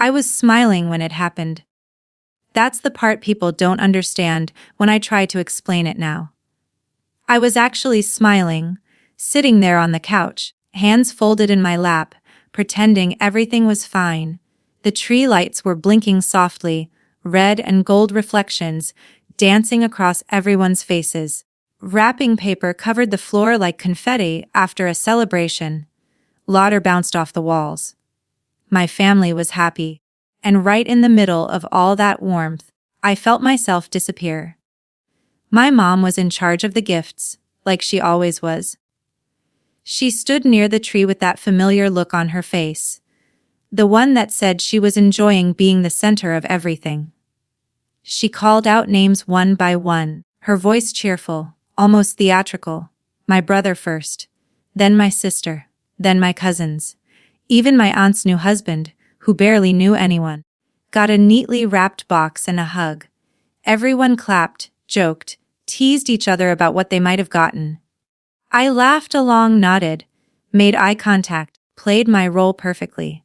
I was smiling when it happened. That's the part people don't understand when I try to explain it now. I was actually smiling, sitting there on the couch, hands folded in my lap, pretending everything was fine. The tree lights were blinking softly, red and gold reflections dancing across everyone's faces. Wrapping paper covered the floor like confetti after a celebration. Laughter bounced off the walls. My family was happy, and right in the middle of all that warmth, I felt myself disappear. My mom was in charge of the gifts, like she always was. She stood near the tree with that familiar look on her face, the one that said she was enjoying being the center of everything. She called out names one by one, her voice cheerful, almost theatrical. My brother first, then my sister, then my cousins. Even my aunt's new husband, who barely knew anyone, got a neatly wrapped box and a hug. Everyone clapped, joked, teased each other about what they might have gotten. I laughed along, nodded, made eye contact, played my role perfectly.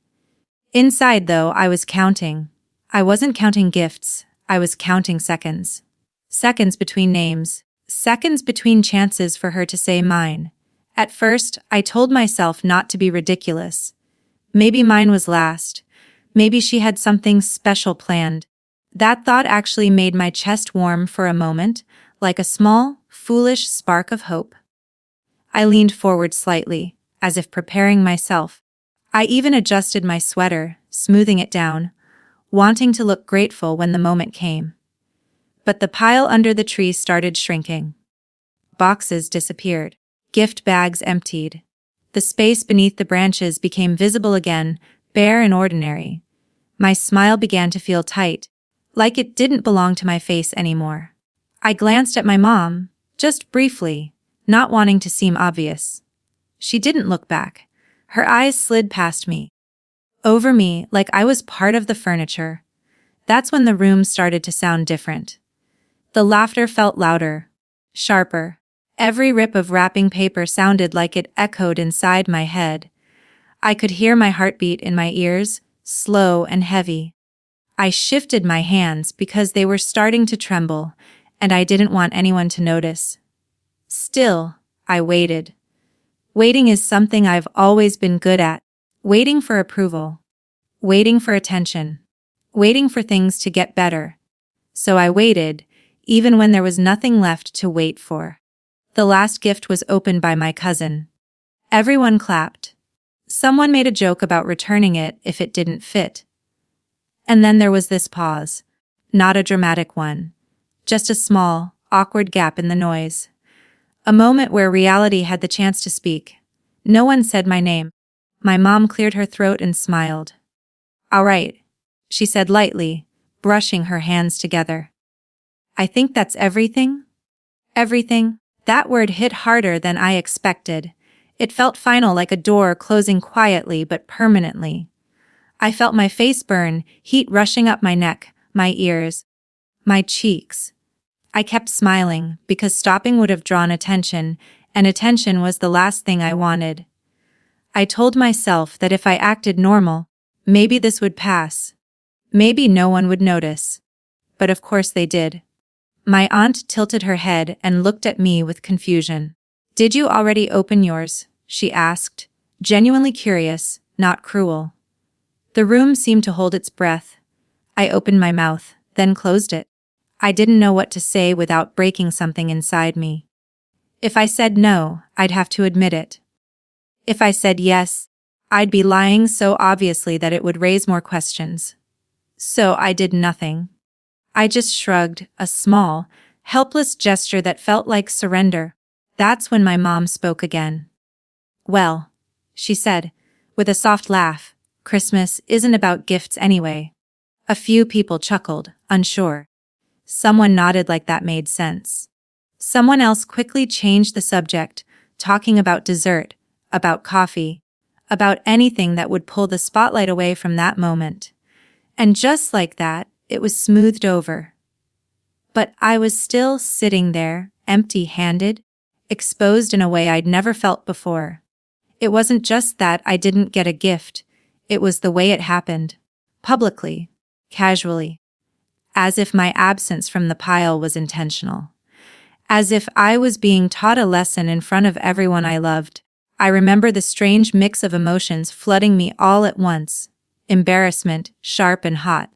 Inside, though, I was counting. I wasn't counting gifts, I was counting seconds. Seconds between names, seconds between chances for her to say mine. At first, I told myself not to be ridiculous. Maybe mine was last. Maybe she had something special planned. That thought actually made my chest warm for a moment, like a small, foolish spark of hope. I leaned forward slightly, as if preparing myself. I even adjusted my sweater, smoothing it down, wanting to look grateful when the moment came. But the pile under the tree started shrinking. Boxes disappeared. Gift bags emptied. The space beneath the branches became visible again, bare and ordinary. My smile began to feel tight, like it didn't belong to my face anymore. I glanced at my mom, just briefly, not wanting to seem obvious. She didn't look back. Her eyes slid past me, over me like I was part of the furniture. That's when the room started to sound different. The laughter felt louder, sharper. Every rip of wrapping paper sounded like it echoed inside my head. I could hear my heartbeat in my ears, slow and heavy. I shifted my hands because they were starting to tremble, and I didn't want anyone to notice. Still, I waited. Waiting is something I've always been good at. Waiting for approval. Waiting for attention. Waiting for things to get better. So I waited, even when there was nothing left to wait for. The last gift was opened by my cousin. Everyone clapped. Someone made a joke about returning it if it didn't fit. And then there was this pause. Not a dramatic one. Just a small, awkward gap in the noise. A moment where reality had the chance to speak. No one said my name. My mom cleared her throat and smiled. "All right," she said lightly, brushing her hands together. "I think that's everything?" Everything? That word hit harder than I expected. It felt final, like a door closing quietly but permanently. I felt my face burn, heat rushing up my neck, my ears, my cheeks. I kept smiling, because stopping would have drawn attention, and attention was the last thing I wanted. I told myself that if I acted normal, maybe this would pass. Maybe no one would notice. But of course they did. My aunt tilted her head and looked at me with confusion. "Did you already open yours?" she asked, genuinely curious, not cruel. The room seemed to hold its breath. I opened my mouth, then closed it. I didn't know what to say without breaking something inside me. If I said no, I'd have to admit it. If I said yes, I'd be lying so obviously that it would raise more questions. So I did nothing. I just shrugged, a small, helpless gesture that felt like surrender. That's when my mom spoke again. "Well," she said, with a soft laugh, "Christmas isn't about gifts anyway." A few people chuckled, unsure. Someone nodded like that made sense. Someone else quickly changed the subject, talking about dessert, about coffee, about anything that would pull the spotlight away from that moment. And just like that, it was smoothed over. But I was still sitting there, empty-handed, exposed in a way I'd never felt before. It wasn't just that I didn't get a gift, it was the way it happened. publicly, casually, as if my absence from the pile was intentional. As if I was being taught a lesson in front of everyone I loved. I remember the strange mix of emotions flooding me all at once. Embarrassment, sharp and hot.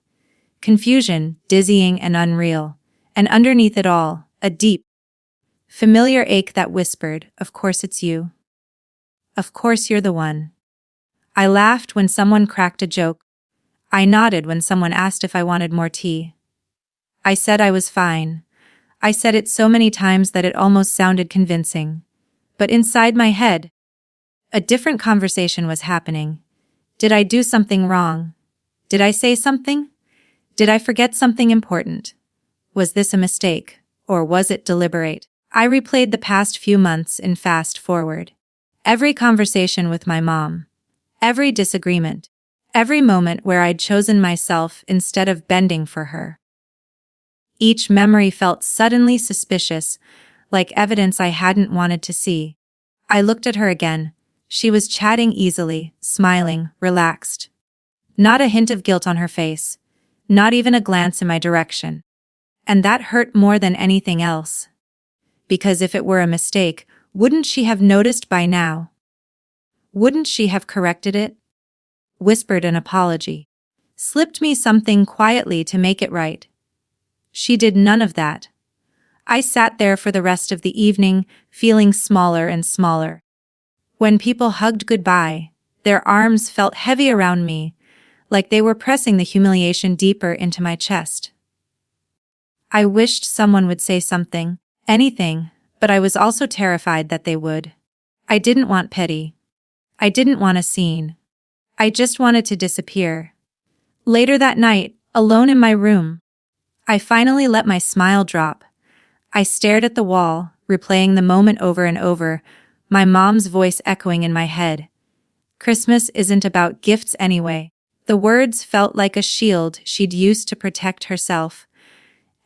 Confusion, dizzying and unreal. And underneath it all, a deep, familiar ache that whispered, "Of course it's you. Of course you're the one." I laughed when someone cracked a joke. I nodded when someone asked if I wanted more tea. I said I was fine. I said it so many times that it almost sounded convincing. But inside my head, a different conversation was happening. Did I do something wrong? Did I say something? Did I forget something important? Was this a mistake, or was it deliberate? I replayed the past few months in fast forward. Every conversation with my mom. Every disagreement. Every moment where I'd chosen myself instead of bending for her. Each memory felt suddenly suspicious, like evidence I hadn't wanted to see. I looked at her again. She was chatting easily, smiling, relaxed. Not a hint of guilt on her face. Not even a glance in my direction. And that hurt more than anything else. Because if it were a mistake, wouldn't she have noticed by now? Wouldn't she have corrected it? Whispered an apology. Slipped me something quietly to make it right. She did none of that. I sat there for the rest of the evening, feeling smaller and smaller. When people hugged goodbye, their arms felt heavy around me, like they were pressing the humiliation deeper into my chest. I wished someone would say something, anything, but I was also terrified that they would. I didn't want pity. I didn't want a scene. I just wanted to disappear. Later that night, alone in my room, I finally let my smile drop. I stared at the wall, replaying the moment over and over, my mom's voice echoing in my head. Christmas isn't about gifts anyway. The words felt like a shield she'd used to protect herself,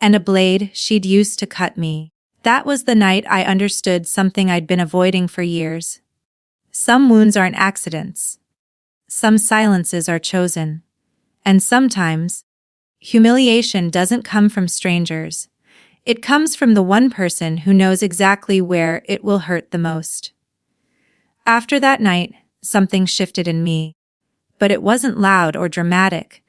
and a blade she'd used to cut me. That was the night I understood something I'd been avoiding for years. Some wounds aren't accidents. Some silences are chosen. And sometimes, humiliation doesn't come from strangers. It comes from the one person who knows exactly where it will hurt the most. After that night, something shifted in me. But it wasn't loud or dramatic.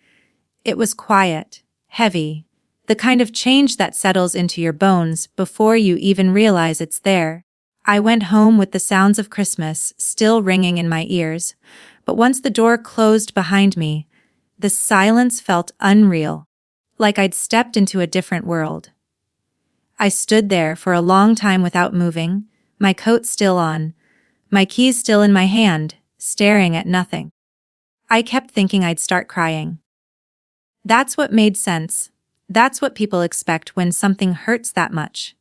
It was quiet, heavy, the kind of change that settles into your bones before you even realize it's there. I went home with the sounds of Christmas still ringing in my ears, but once the door closed behind me, the silence felt unreal, like I'd stepped into a different world. I stood there for a long time without moving, my coat still on, my keys still in my hand, staring at nothing. I kept thinking I'd start crying. That's what made sense. That's what people expect when something hurts that much.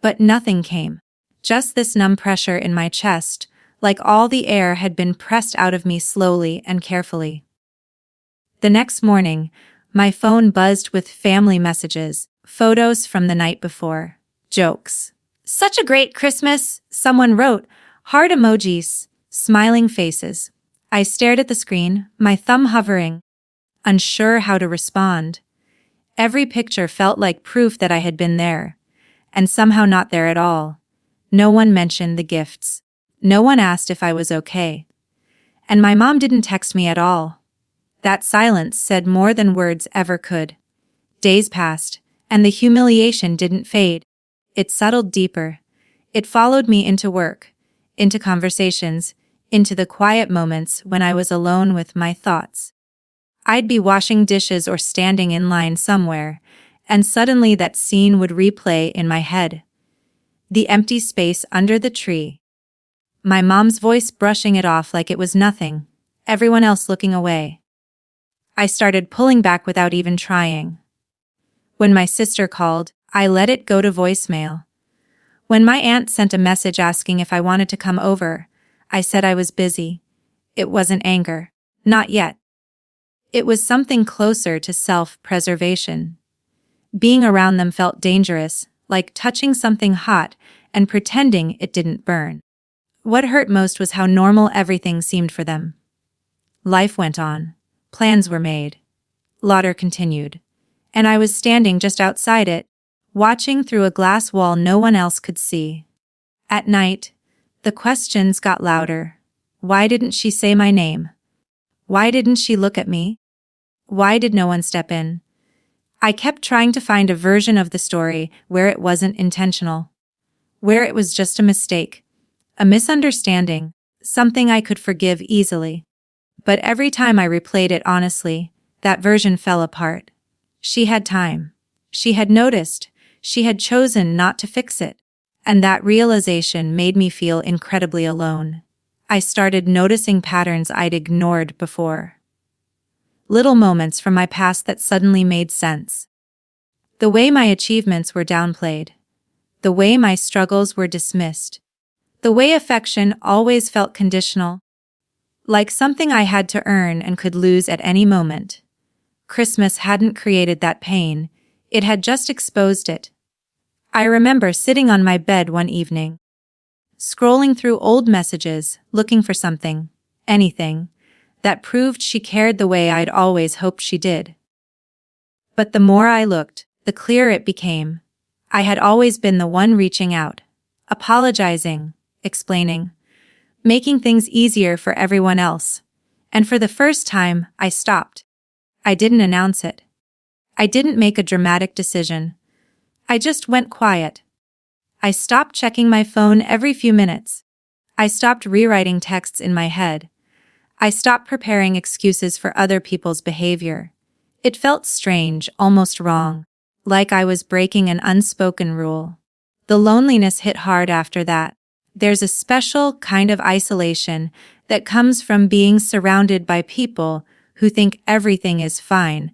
But nothing came. Just this numb pressure in my chest, like all the air had been pressed out of me slowly and carefully. The next morning, my phone buzzed with family messages, photos from the night before, jokes. "Such a great Christmas," someone wrote, heart emojis, smiling faces. I stared at the screen, my thumb hovering, unsure how to respond. Every picture felt like proof that I had been there, and somehow not there at all. No one mentioned the gifts. No one asked if I was okay. And my mom didn't text me at all. That silence said more than words ever could. Days passed, and the humiliation didn't fade. It settled deeper. It followed me into work, into conversations, into the quiet moments when I was alone with my thoughts. I'd be washing dishes or standing in line somewhere, and suddenly that scene would replay in my head. The empty space under the tree. My mom's voice brushing it off like it was nothing, everyone else looking away. I started pulling back without even trying. When my sister called, I let it go to voicemail. When my aunt sent a message asking if I wanted to come over, I said I was busy. It wasn't anger. Not yet. It was something closer to self-preservation. Being around them felt dangerous, like touching something hot and pretending it didn't burn. What hurt most was how normal everything seemed for them. Life went on. Plans were made. Lauder continued. And I was standing just outside it, watching through a glass wall no one else could see. At night, the questions got louder. Why didn't she say my name? Why didn't she look at me? Why did no one step in? I kept trying to find a version of the story where it wasn't intentional, where it was just a mistake, a misunderstanding, something I could forgive easily. But every time I replayed it honestly, that version fell apart. She had time. She had noticed. She had chosen not to fix it. And that realization made me feel incredibly alone. I started noticing patterns I'd ignored before. Little moments from my past that suddenly made sense. The way my achievements were downplayed. The way my struggles were dismissed. The way affection always felt conditional. Like something I had to earn and could lose at any moment. Christmas hadn't created that pain, it had just exposed it. I remember sitting on my bed one evening, scrolling through old messages, looking for something, anything, that proved she cared the way I'd always hoped she did. But the more I looked, the clearer it became. I had always been the one reaching out, apologizing, explaining, making things easier for everyone else. And for the first time, I stopped. I didn't announce it. I didn't make a dramatic decision. I just went quiet. I stopped checking my phone every few minutes. I stopped rewriting texts in my head. I stopped preparing excuses for other people's behavior. It felt strange, almost wrong, like I was breaking an unspoken rule. The loneliness hit hard after that. There's a special kind of isolation that comes from being surrounded by people who think everything is fine,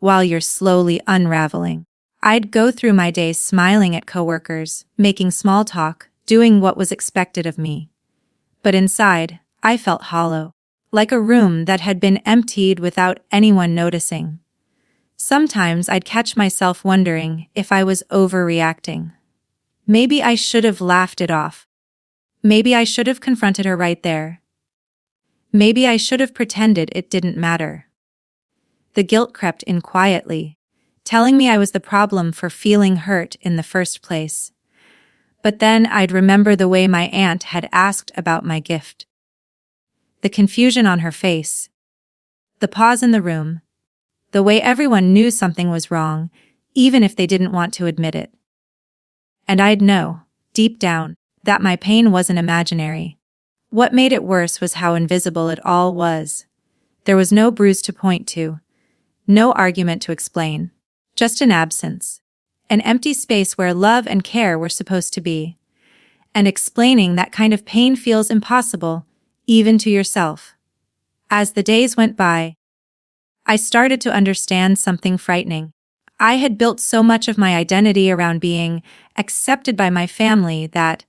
while you're slowly unraveling. I'd go through my day smiling at coworkers, making small talk, doing what was expected of me. But inside, I felt hollow, like a room that had been emptied without anyone noticing. Sometimes I'd catch myself wondering if I was overreacting. Maybe I should have laughed it off. Maybe I should have confronted her right there. Maybe I should have pretended it didn't matter. The guilt crept in quietly, telling me I was the problem for feeling hurt in the first place. But then I'd remember the way my aunt had asked about my gift. The confusion on her face. The pause in the room. The way everyone knew something was wrong, even if they didn't want to admit it. And I'd know, deep down, that my pain wasn't imaginary. What made it worse was how invisible it all was. There was no bruise to point to, no argument to explain, just an absence, an empty space where love and care were supposed to be. And explaining that kind of pain feels impossible, even to yourself. As the days went by, I started to understand something frightening. I had built so much of my identity around being accepted by my family that,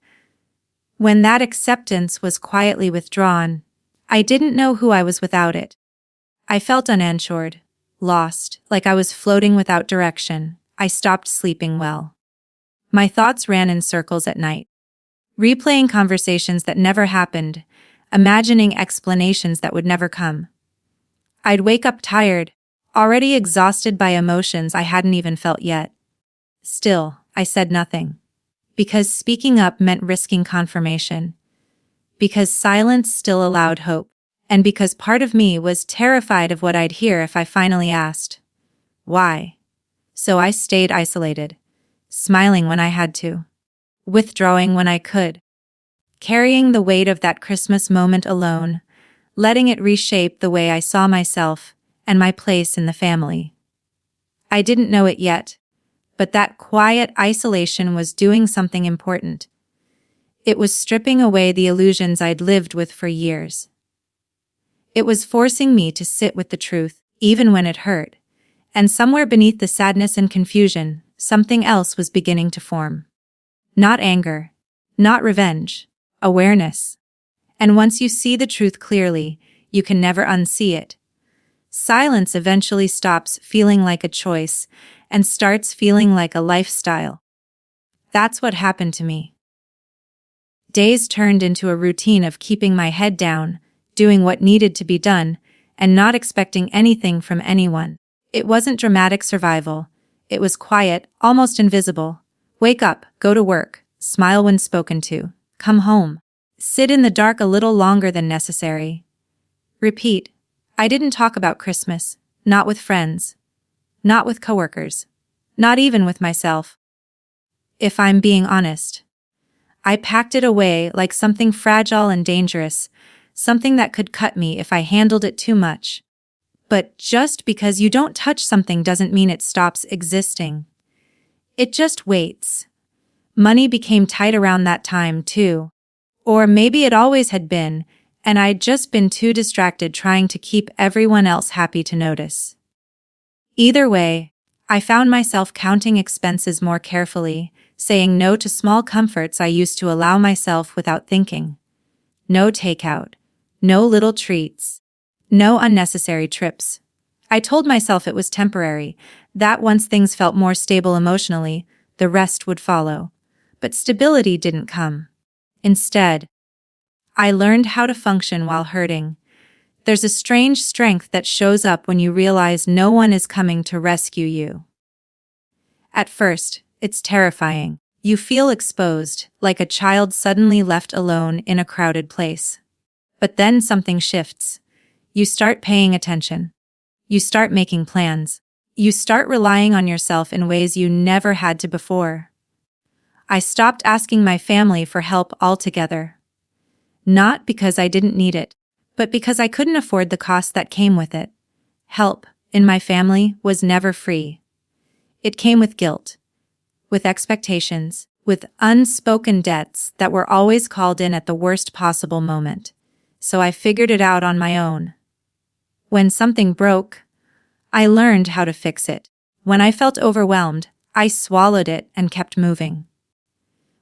when that acceptance was quietly withdrawn, I didn't know who I was without it. I felt uninsured, lost, like I was floating without direction. I stopped sleeping well. My thoughts ran in circles at night, replaying conversations that never happened, imagining explanations that would never come. I'd wake up tired, already exhausted by emotions I hadn't even felt yet. Still, I said nothing. Because speaking up meant risking confirmation. Because silence still allowed hope. And because part of me was terrified of what I'd hear if I finally asked. Why? So I stayed isolated, smiling when I had to, withdrawing when I could, carrying the weight of that Christmas moment alone, letting it reshape the way I saw myself and my place in the family. I didn't know it yet, but that quiet isolation was doing something important. It was stripping away the illusions I'd lived with for years. It was forcing me to sit with the truth, even when it hurt, and somewhere beneath the sadness and confusion, something else was beginning to form. Not anger, not revenge, awareness. And once you see the truth clearly, you can never unsee it. Silence eventually stops feeling like a choice and starts feeling like a lifestyle. That's what happened to me. Days turned into a routine of keeping my head down, doing what needed to be done, and not expecting anything from anyone. It wasn't dramatic survival. It was quiet, almost invisible. Wake up, go to work, smile when spoken to, come home. Sit in the dark a little longer than necessary. Repeat. I didn't talk about Christmas, not with friends, not with coworkers, not even with myself. If I'm being honest, I packed it away like something fragile and dangerous, something that could cut me if I handled it too much. But just because you don't touch something doesn't mean it stops existing. It just waits. Money became tight around that time, too. Or maybe it always had been, and I'd just been too distracted trying to keep everyone else happy to notice. Either way, I found myself counting expenses more carefully, saying no to small comforts I used to allow myself without thinking. No takeout. No little treats. No unnecessary trips. I told myself it was temporary, that once things felt more stable emotionally, the rest would follow. But stability didn't come. Instead, I learned how to function while hurting. There's a strange strength that shows up when you realize no one is coming to rescue you. At first, it's terrifying. You feel exposed, like a child suddenly left alone in a crowded place. But then something shifts. You start paying attention. You start making plans. You start relying on yourself in ways you never had to before. I stopped asking my family for help altogether. Not because I didn't need it, but because I couldn't afford the cost that came with it. Help, in my family, was never free. It came with guilt, with expectations, with unspoken debts that were always called in at the worst possible moment. So I figured it out on my own. When something broke, I learned how to fix it. When I felt overwhelmed, I swallowed it and kept moving.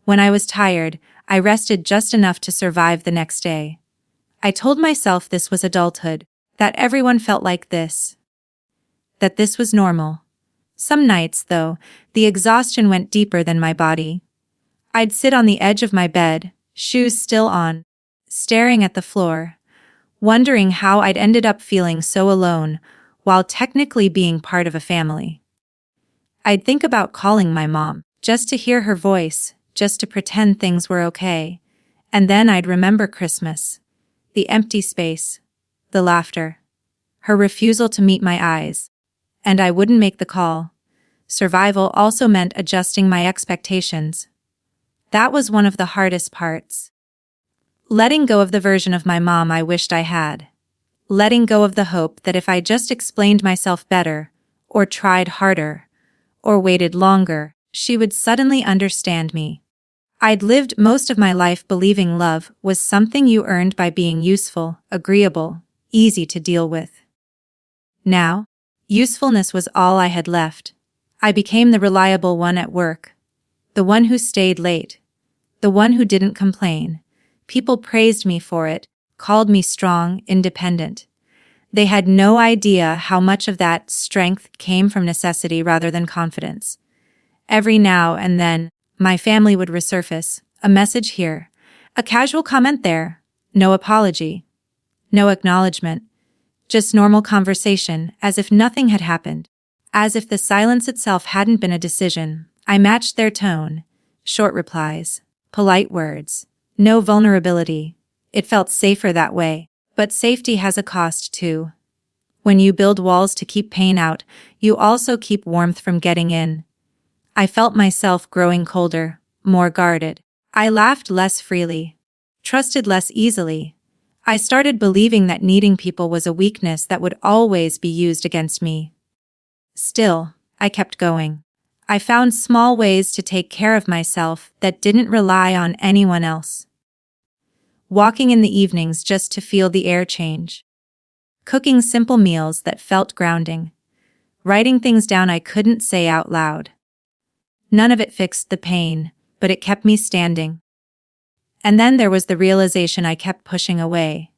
When I was tired, I rested just enough to survive the next day. I told myself this was adulthood, that everyone felt like this, that this was normal. Some nights, though, the exhaustion went deeper than my body. I'd sit on the edge of my bed, shoes still on, staring at the floor, wondering how I'd ended up feeling so alone while technically being part of a family. I'd think about calling my mom, just to hear her voice, just to pretend things were okay. And then I'd remember Christmas, the empty space, the laughter, her refusal to meet my eyes, and I wouldn't make the call. Survival also meant adjusting my expectations. That was one of the hardest parts. Letting go of the version of my mom I wished I had. Letting go of the hope that if I just explained myself better, or tried harder, or waited longer, she would suddenly understand me. I'd lived most of my life believing love was something you earned by being useful, agreeable, easy to deal with. Now, usefulness was all I had left. I became the reliable one at work, the one who stayed late, the one who didn't complain. People praised me for it, called me strong, independent. They had no idea how much of that strength came from necessity rather than confidence. Every now and then, my family would resurface, a message here, a casual comment there, no apology, no acknowledgement, just normal conversation, as if nothing had happened, as if the silence itself hadn't been a decision. I matched their tone, short replies, polite words, no vulnerability. It felt safer that way, but safety has a cost too. When you build walls to keep pain out, you also keep warmth from getting in. I felt myself growing colder, more guarded. I laughed less freely, trusted less easily. I started believing that needing people was a weakness that would always be used against me. Still, I kept going. I found small ways to take care of myself that didn't rely on anyone else. Walking in the evenings just to feel the air change. Cooking simple meals that felt grounding. Writing things down I couldn't say out loud. None of it fixed the pain, but it kept me standing. And then there was the realization I kept pushing away.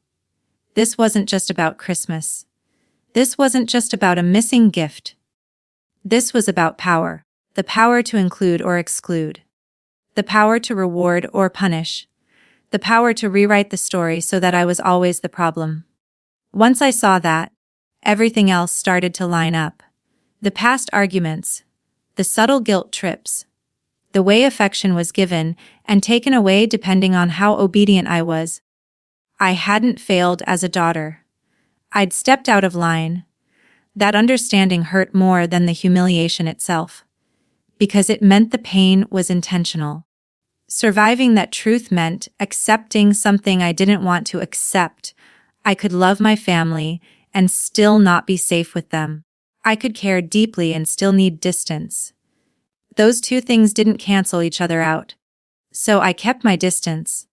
This wasn't just about Christmas. This wasn't just about a missing gift. This was about power. The power to include or exclude. The power to reward or punish. The power to rewrite the story so that I was always the problem. Once I saw that, everything else started to line up. The past arguments, the subtle guilt trips, the way affection was given and taken away depending on how obedient I was. I hadn't failed as a daughter. I'd stepped out of line. That understanding hurt more than the humiliation itself, because it meant the pain was intentional. Surviving that truth meant accepting something I didn't want to accept. I could love my family and still not be safe with them. I could care deeply and still need distance. Those two things didn't cancel each other out. So I kept my distance.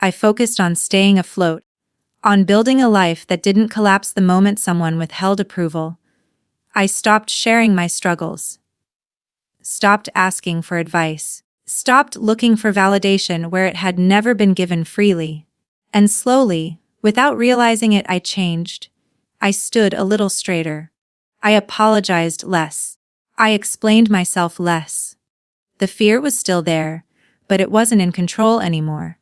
I focused on staying afloat, on building a life that didn't collapse the moment someone withheld approval. I stopped sharing my struggles, stopped asking for advice, stopped looking for validation where it had never been given freely. And slowly, without realizing it, I changed. I stood a little straighter. I apologized less. I explained myself less. The fear was still there, but it wasn't in control anymore.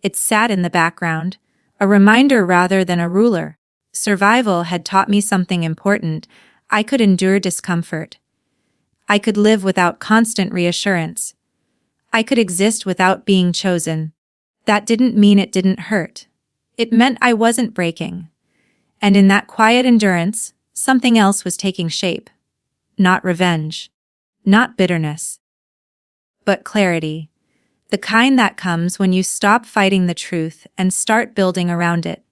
It sat in the background, a reminder rather than a ruler. Survival had taught me something important. I could endure discomfort. I could live without constant reassurance. I could exist without being chosen. That didn't mean it didn't hurt. It meant I wasn't breaking. And in that quiet endurance, something else was taking shape. Not revenge. Not bitterness. But clarity. The kind that comes when you stop fighting the truth and start building around it.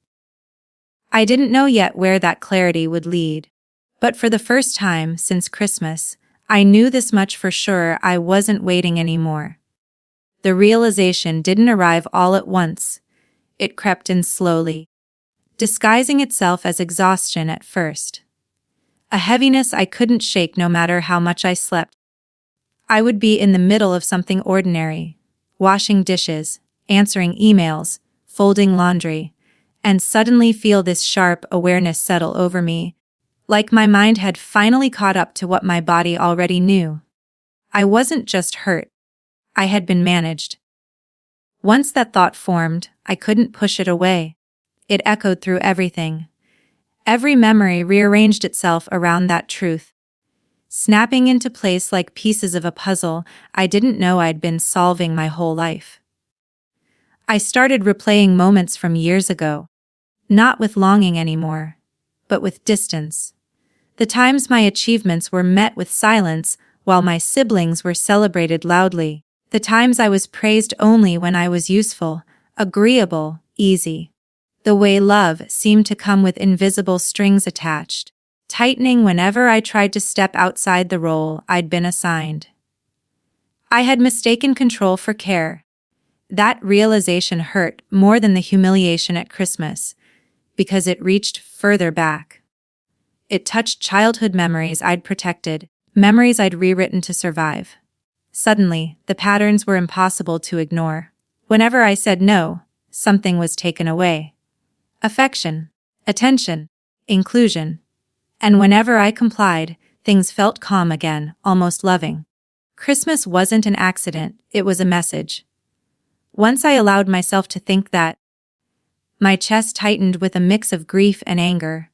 I didn't know yet where that clarity would lead. But for the first time since Christmas, I knew this much for sure: I wasn't waiting anymore. The realization didn't arrive all at once. It crept in slowly, disguising itself as exhaustion at first. A heaviness I couldn't shake no matter how much I slept. I would be in the middle of something ordinary, washing dishes, answering emails, folding laundry, and suddenly feel this sharp awareness settle over me, like my mind had finally caught up to what my body already knew. I wasn't just hurt. I had been managed. Once that thought formed, I couldn't push it away. It echoed through everything. Every memory rearranged itself around that truth, snapping into place like pieces of a puzzle I didn't know I'd been solving my whole life. I started replaying moments from years ago, not with longing anymore, but with distance. The times my achievements were met with silence while my siblings were celebrated loudly. The times I was praised only when I was useful, agreeable, easy. The way love seemed to come with invisible strings attached, tightening whenever I tried to step outside the role I'd been assigned. I had mistaken control for care. That realization hurt more than the humiliation at Christmas, because it reached further back. It touched childhood memories I'd protected, memories I'd rewritten to survive. Suddenly, the patterns were impossible to ignore. Whenever I said no, something was taken away. Affection, attention, inclusion. And whenever I complied, things felt calm again, almost loving. Christmas wasn't an accident, it was a message. Once I allowed myself to think that, my chest tightened with a mix of grief and anger.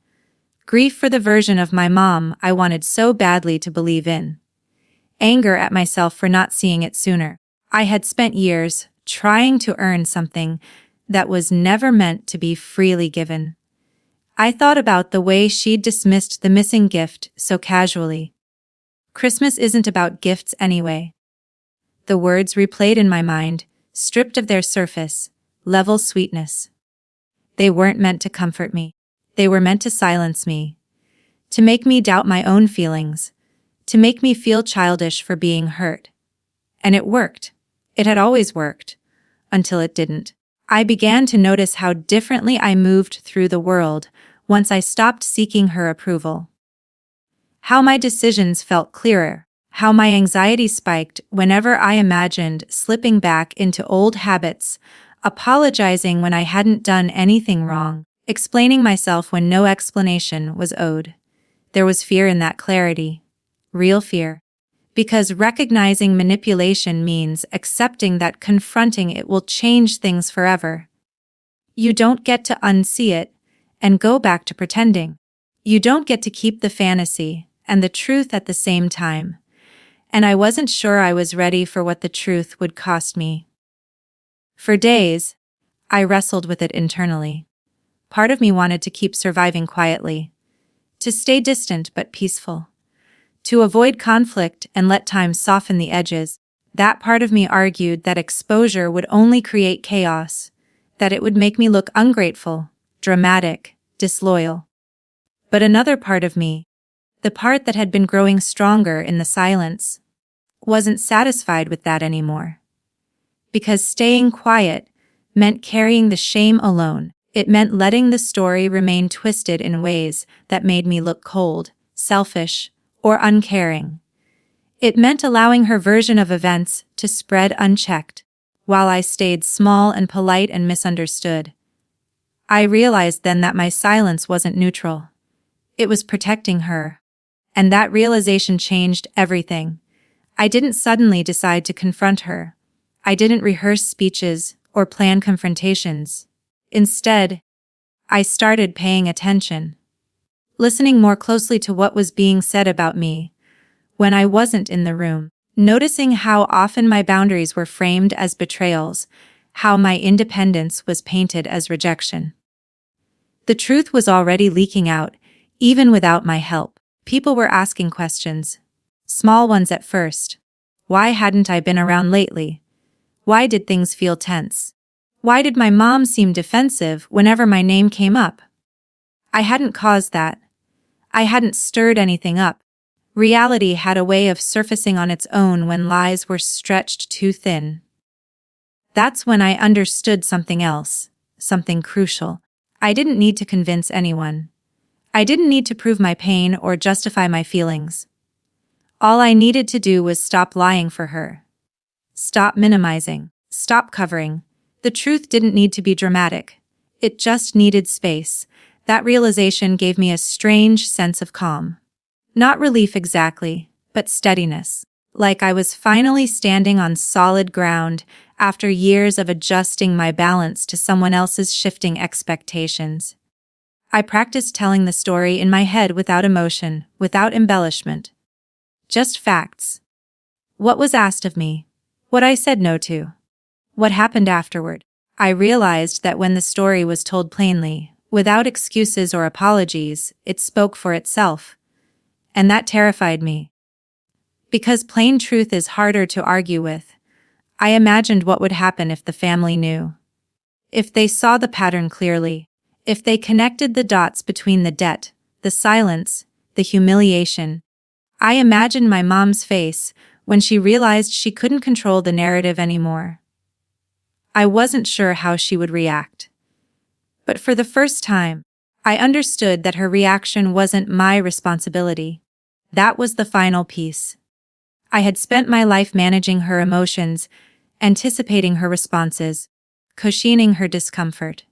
Grief for the version of my mom I wanted so badly to believe in. Anger at myself for not seeing it sooner. I had spent years trying to earn something that was never meant to be freely given. I thought about the way she'd dismissed the missing gift so casually. Christmas isn't about gifts anyway. The words replayed in my mind, stripped of their surface, level sweetness. They weren't meant to comfort me. They were meant to silence me, to make me doubt my own feelings, to make me feel childish for being hurt. And it worked. It had always worked. Until it didn't. I began to notice how differently I moved through the world once I stopped seeking her approval. How my decisions felt clearer, how my anxiety spiked whenever I imagined slipping back into old habits, apologizing when I hadn't done anything wrong, explaining myself when no explanation was owed. There was fear in that clarity. Real fear. Because recognizing manipulation means accepting that confronting it will change things forever. You don't get to unsee it and go back to pretending. You don't get to keep the fantasy and the truth at the same time. And I wasn't sure I was ready for what the truth would cost me. For days, I wrestled with it internally. Part of me wanted to keep surviving quietly, to stay distant but peaceful, to avoid conflict and let time soften the edges. That part of me argued that exposure would only create chaos, that it would make me look ungrateful, dramatic, disloyal. But another part of me, the part that had been growing stronger in the silence, wasn't satisfied with that anymore. Because staying quiet meant carrying the shame alone. It meant letting the story remain twisted in ways that made me look cold, selfish, or uncaring. It meant allowing her version of events to spread unchecked, while I stayed small and polite and misunderstood. I realized then that my silence wasn't neutral. It was protecting her. And that realization changed everything. I didn't suddenly decide to confront her. I didn't rehearse speeches or plan confrontations. Instead, I started paying attention, listening more closely to what was being said about me when I wasn't in the room, noticing how often my boundaries were framed as betrayals, how my independence was painted as rejection. The truth was already leaking out, even without my help. People were asking questions, small ones at first. Why hadn't I been around lately? Why did things feel tense? Why did my mom seem defensive whenever my name came up? I hadn't caused that. I hadn't stirred anything up. Reality had a way of surfacing on its own when lies were stretched too thin. That's when I understood something else, something crucial. I didn't need to convince anyone. I didn't need to prove my pain or justify my feelings. All I needed to do was stop lying for her. Stop minimizing. Stop covering. The truth didn't need to be dramatic. It just needed space. That realization gave me a strange sense of calm. Not relief exactly, but steadiness. Like I was finally standing on solid ground after years of adjusting my balance to someone else's shifting expectations. I practiced telling the story in my head without emotion, without embellishment. Just facts. What was asked of me? What I said no to? What happened afterward? I realized that when the story was told plainly, without excuses or apologies, it spoke for itself. And that terrified me. Because plain truth is harder to argue with, I imagined what would happen if the family knew. If they saw the pattern clearly, if they connected the dots between the debt, the silence, the humiliation. I imagined my mom's face when she realized she couldn't control the narrative anymore. I wasn't sure how she would react. But for the first time, I understood that her reaction wasn't my responsibility. That was the final piece. I had spent my life managing her emotions, anticipating her responses, cushioning her discomfort.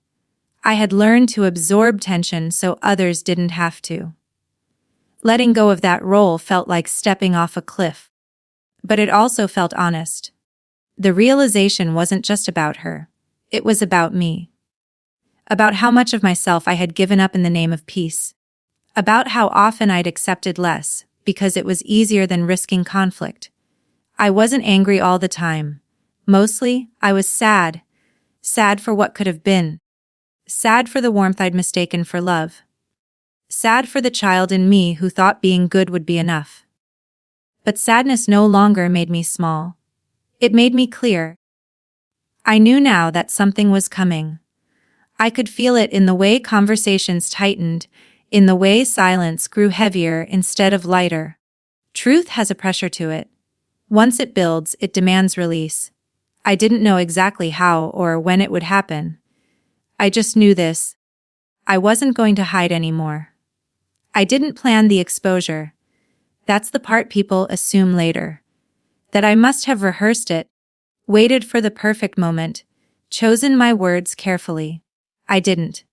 I had learned to absorb tension so others didn't have to. Letting go of that role felt like stepping off a cliff. But it also felt honest. The realization wasn't just about her. It was about me. About how much of myself I had given up in the name of peace. About how often I'd accepted less, because it was easier than risking conflict. I wasn't angry all the time. Mostly, I was sad. Sad for what could have been. Sad for the warmth I'd mistaken for love. Sad for the child in me who thought being good would be enough. But sadness no longer made me small. It made me clear. I knew now that something was coming. I could feel it in the way conversations tightened, in the way silence grew heavier instead of lighter. Truth has a pressure to it. Once it builds, it demands release. I didn't know exactly how or when it would happen. I just knew this. I wasn't going to hide anymore. I didn't plan the exposure. That's the part people assume later. That I must have rehearsed it, waited for the perfect moment, chosen my words carefully. I didn't.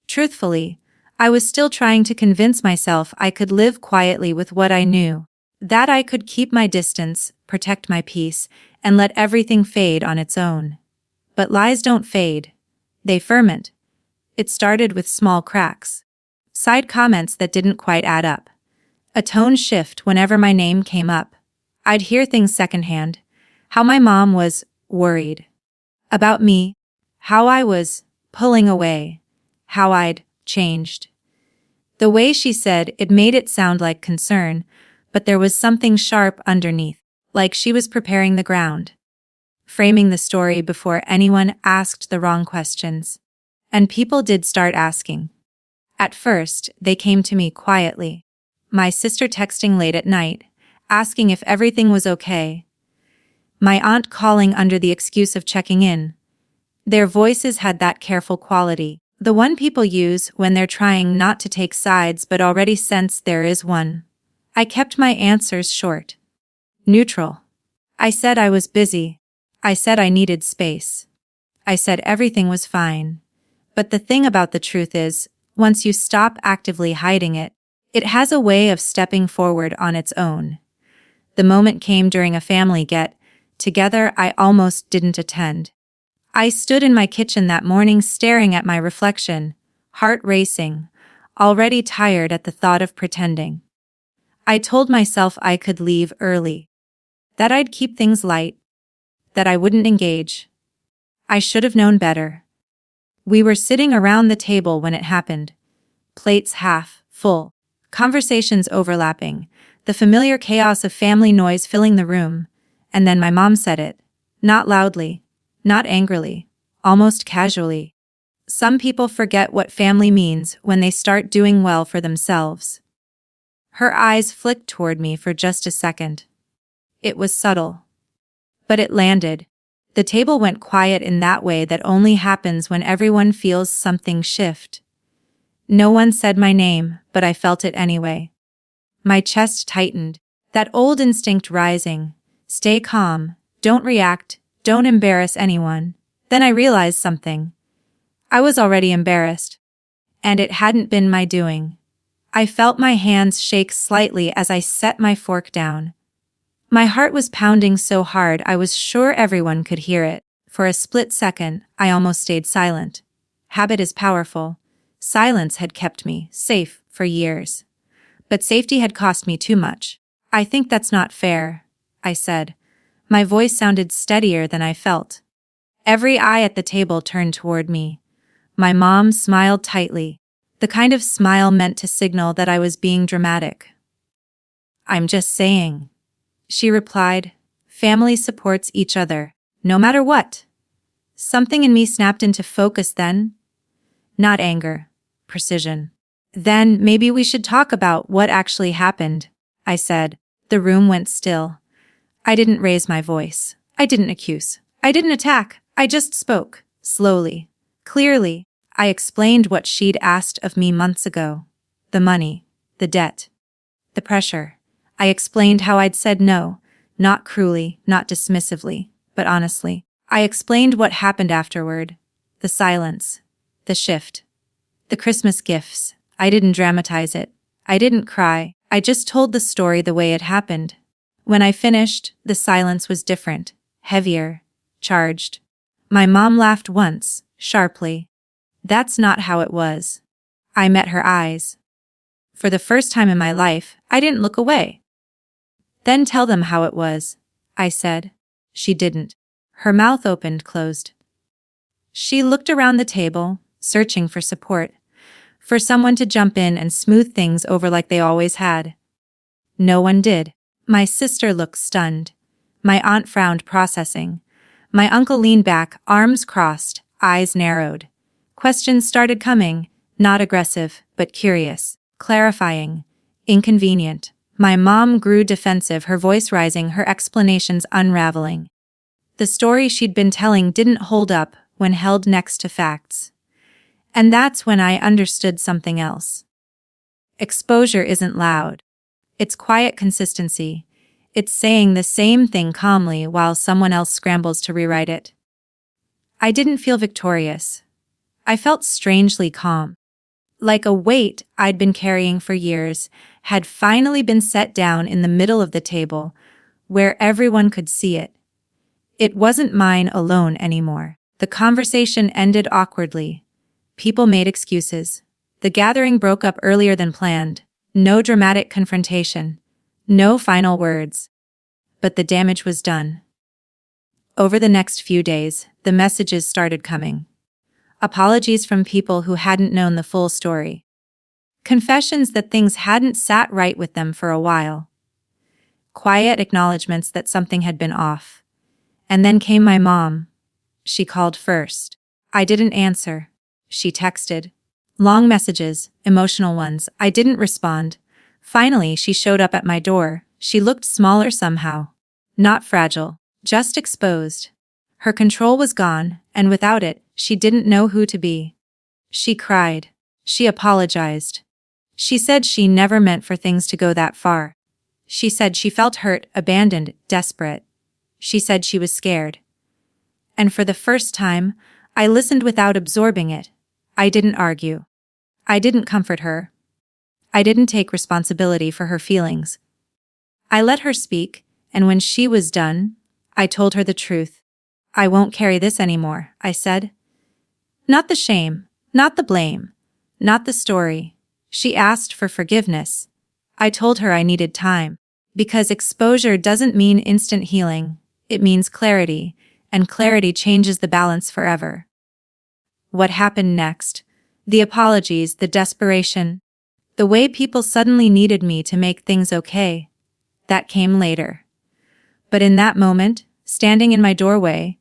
Truthfully, I was still trying to convince myself I could live quietly with what I knew, that I could keep my distance, protect my peace, and let everything fade on its own. But lies don't fade. They ferment. It started with small cracks. Side comments that didn't quite add up. A tone shift whenever my name came up. I'd hear things secondhand. How my mom was worried about me, how I was pulling away, how I'd changed. The way she said it made it sound like concern, but there was something sharp underneath, like she was preparing the ground, framing the story before anyone asked the wrong questions. And people did start asking. At first, they came to me quietly. My sister texting late at night, asking if everything was okay. My aunt calling under the excuse of checking in. Their voices had that careful quality, the one people use when they're trying not to take sides but already sense there is one. I kept my answers short. Neutral. I said I was busy. I said I needed space. I said everything was fine. But the thing about the truth is, once you stop actively hiding it, it has a way of stepping forward on its own. The moment came during a family get-together I almost didn't attend. I stood in my kitchen that morning staring at my reflection, heart racing, already tired at the thought of pretending. I told myself I could leave early, that I'd keep things light, that I wouldn't engage. I should have known better. We were sitting around the table when it happened, plates half full, conversations overlapping, the familiar chaos of family noise filling the room, and then my mom said it, not loudly, not angrily, almost casually. Some people forget what family means when they start doing well for themselves. Her eyes flicked toward me for just a second. It was subtle, but it landed. The table went quiet in that way that only happens when everyone feels something shift. No one said my name, but I felt it anyway. My chest tightened, that old instinct rising. Stay calm, don't react, don't embarrass anyone. Then I realized something. I was already embarrassed. And it hadn't been my doing. I felt my hands shake slightly as I set my fork down. My heart was pounding so hard I was sure everyone could hear it. For a split second, I almost stayed silent. Habit is powerful. Silence had kept me safe for years. But safety had cost me too much. I think that's not fair, I said. My voice sounded steadier than I felt. Every eye at the table turned toward me. My mom smiled tightly, the kind of smile meant to signal that I was being dramatic. I'm just saying, she replied. Family supports each other, no matter what. Something in me snapped into focus then. Not anger, precision. Then maybe we should talk about what actually happened, I said. The room went still. I didn't raise my voice. I didn't accuse. I didn't attack. I just spoke, slowly, clearly. I explained what she'd asked of me months ago. The money, the debt, the pressure. I explained how I'd said no, not cruelly, not dismissively, but honestly. I explained what happened afterward. The silence, the shift, the Christmas gifts. I didn't dramatize it. I didn't cry. I just told the story the way it happened. When I finished, the silence was different, heavier, charged. My mom laughed once, sharply. That's not how it was. I met her eyes. For the first time in my life, I didn't look away. Then tell them how it was, I said. She didn't. Her mouth opened, closed. She looked around the table, searching for support, for someone to jump in and smooth things over like they always had. No one did. My sister looked stunned. My aunt frowned, processing. My uncle leaned back, arms crossed, eyes narrowed. Questions started coming, not aggressive, but curious, clarifying, inconvenient. My mom grew defensive, her voice rising, her explanations unraveling. The story she'd been telling didn't hold up when held next to facts. And that's when I understood something else. Exposure isn't loud. It's quiet consistency. It's saying the same thing calmly while someone else scrambles to rewrite it. I didn't feel victorious. I felt strangely calm. Like a weight I'd been carrying for years had finally been set down in the middle of the table, where everyone could see it. It wasn't mine alone anymore. The conversation ended awkwardly. People made excuses. The gathering broke up earlier than planned. No dramatic confrontation. No final words. But the damage was done. Over the next few days, the messages started coming. Apologies from people who hadn't known the full story. Confessions that things hadn't sat right with them for a while. Quiet acknowledgments that something had been off. And then came my mom. She called first. I didn't answer. She texted. Long messages, emotional ones. I didn't respond. Finally, she showed up at my door. She looked smaller somehow. Not fragile, just exposed. Her control was gone, and without it, she didn't know who to be. She cried. She apologized. She said she never meant for things to go that far. She said she felt hurt, abandoned, desperate. She said she was scared. And for the first time, I listened without absorbing it. I didn't argue. I didn't comfort her. I didn't take responsibility for her feelings. I let her speak, and when she was done, I told her the truth. I won't carry this anymore, I said. Not the shame, not the blame, not the story. She asked for forgiveness. I told her I needed time, because exposure doesn't mean instant healing, it means clarity, and clarity changes the balance forever. What happened next? The apologies, the desperation, the way people suddenly needed me to make things okay. That came later. But in that moment, standing in my doorway,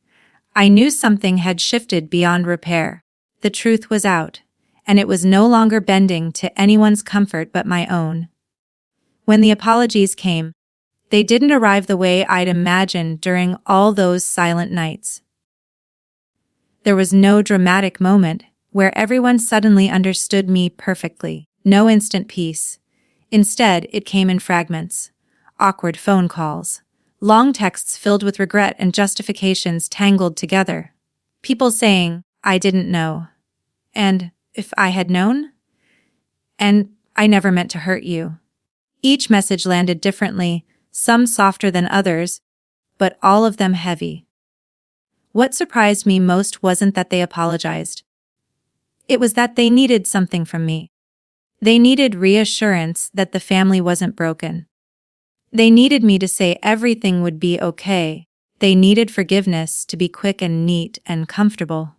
I knew something had shifted beyond repair. The truth was out, and it was no longer bending to anyone's comfort but my own. When the apologies came, they didn't arrive the way I'd imagined during all those silent nights. There was no dramatic moment where everyone suddenly understood me perfectly. No instant peace. Instead, it came in fragments. Awkward phone calls. Long texts filled with regret and justifications tangled together. People saying, I didn't know. And, if I had known? And, I never meant to hurt you. Each message landed differently, some softer than others, but all of them heavy. What surprised me most wasn't that they apologized. It was that they needed something from me. They needed reassurance that the family wasn't broken. They needed me to say everything would be okay. They needed forgiveness to be quick and neat and comfortable.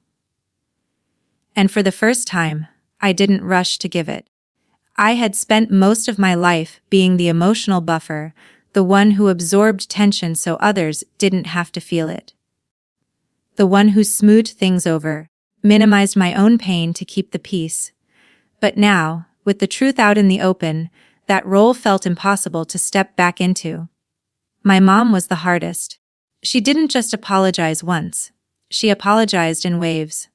And for the first time, I didn't rush to give it. I had spent most of my life being the emotional buffer, the one who absorbed tension so others didn't have to feel it. The one who smoothed things over, minimized my own pain to keep the peace. But now, with the truth out in the open, that role felt impossible to step back into. My mom was the hardest. She didn't just apologize once. She apologized in waves.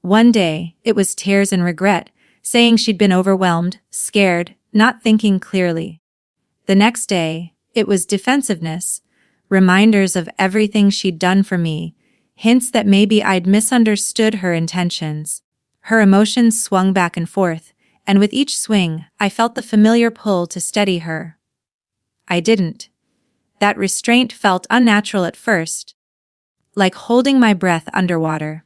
One day, it was tears and regret, saying she'd been overwhelmed, scared, not thinking clearly. The next day, it was defensiveness, reminders of everything she'd done for me, hints that maybe I'd misunderstood her intentions. Her emotions swung back and forth, and with each swing, I felt the familiar pull to steady her. I didn't. That restraint felt unnatural at first, like holding my breath underwater.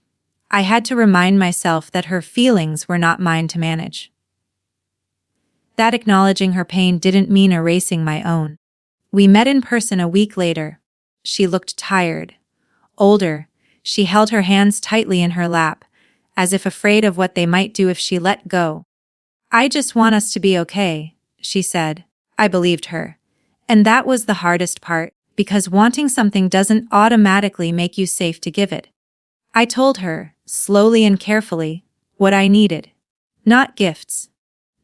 I had to remind myself that her feelings were not mine to manage. That acknowledging her pain didn't mean erasing my own. We met in person a week later. She looked tired, older. She held her hands tightly in her lap, as if afraid of what they might do if she let go. I just want us to be okay, she said. I believed her. And that was the hardest part, because wanting something doesn't automatically make you safe to give it. I told her, slowly and carefully, what I needed. Not gifts.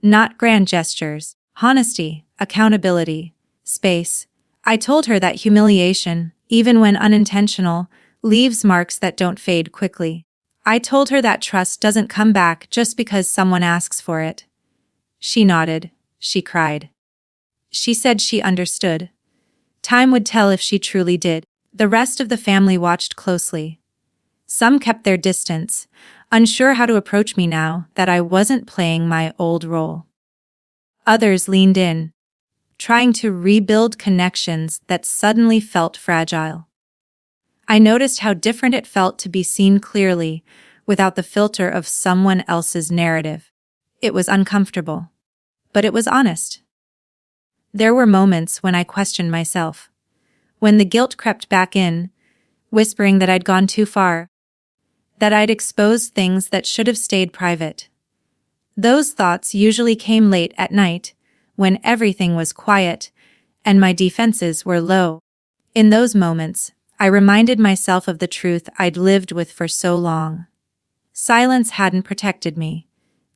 Not grand gestures. Honesty, accountability, space. I told her that humiliation, even when unintentional, leaves marks that don't fade quickly. I told her that trust doesn't come back just because someone asks for it. She nodded. She cried. She said she understood. Time would tell if she truly did. The rest of the family watched closely. Some kept their distance, unsure how to approach me now that I wasn't playing my old role. Others leaned in, trying to rebuild connections that suddenly felt fragile. I noticed how different it felt to be seen clearly, without the filter of someone else's narrative. It was uncomfortable. but it was honest. There were moments when I questioned myself, when the guilt crept back in, whispering that I'd gone too far, that I'd exposed things that should have stayed private. Those thoughts usually came late at night, when everything was quiet and my defenses were low. In those moments, I reminded myself of the truth I'd lived with for so long. Silence hadn't protected me.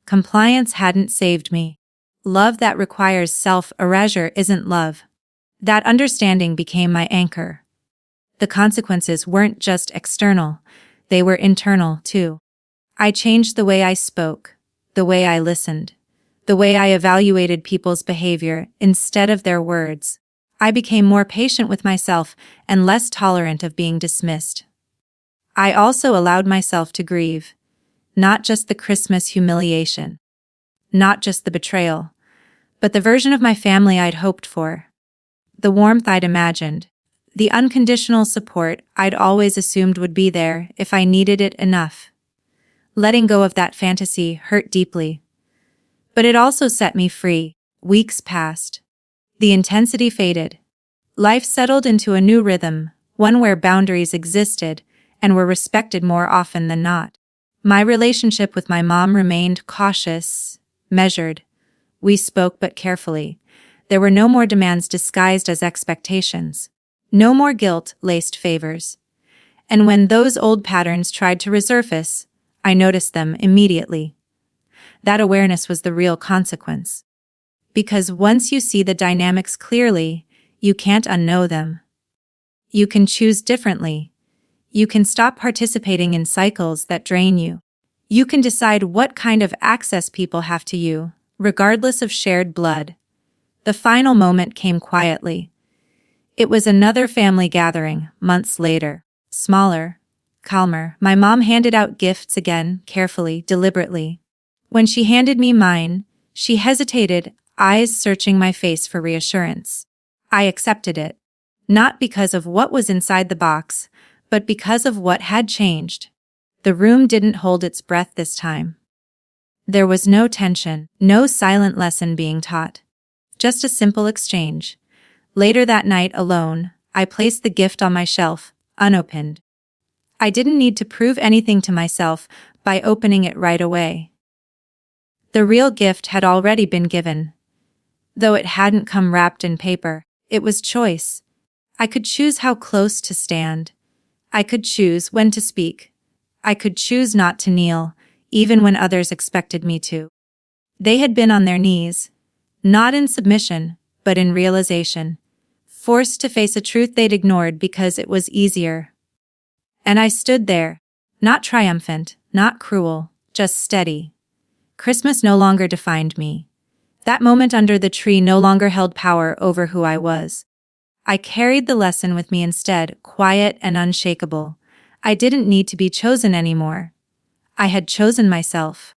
Compliance hadn't saved me. Love that requires self-erasure isn't love. That understanding became my anchor. The consequences weren't just external, they were internal too. I changed the way I spoke, the way I listened, the way I evaluated people's behavior instead of their words. I became more patient with myself and less tolerant of being dismissed. I also allowed myself to grieve, not just the Christmas humiliation, not just the betrayal, but the version of my family I'd hoped for, the warmth I'd imagined, the unconditional support I'd always assumed would be there if I needed it enough. Letting go of that fantasy hurt deeply. But it also set me free. Weeks passed. The intensity faded. Life settled into a new rhythm, one where boundaries existed and were respected more often than not. My relationship with my mom remained cautious, measured. We spoke but carefully. There were no more demands disguised as expectations. No more guilt-laced favors. And when those old patterns tried to resurface, I noticed them immediately. That awareness was the real consequence. Because once you see the dynamics clearly, you can't unknow them. You can choose differently. You can stop participating in cycles that drain you. You can decide what kind of access people have to you, regardless of shared blood. The final moment came quietly. It was another family gathering, months later. Smaller, calmer. My mom handed out gifts again, carefully, deliberately. When she handed me mine, she hesitated, eyes searching my face for reassurance. I accepted it. Not because of what was inside the box, but because of what had changed. The room didn't hold its breath this time. There was no tension, no silent lesson being taught. Just a simple exchange. Later that night, alone, I placed the gift on my shelf, unopened. I didn't need to prove anything to myself by opening it right away. The real gift had already been given. Though it hadn't come wrapped in paper, it was choice. I could choose how close to stand. I could choose when to speak. I could choose not to kneel, even when others expected me to. They had been on their knees, not in submission, but in realization, forced to face a truth they'd ignored because it was easier. And I stood there, not triumphant, not cruel, just steady. Christmas no longer defined me. That moment under the tree no longer held power over who I was. I carried the lesson with me instead, quiet and unshakable. I didn't need to be chosen anymore. I had chosen myself.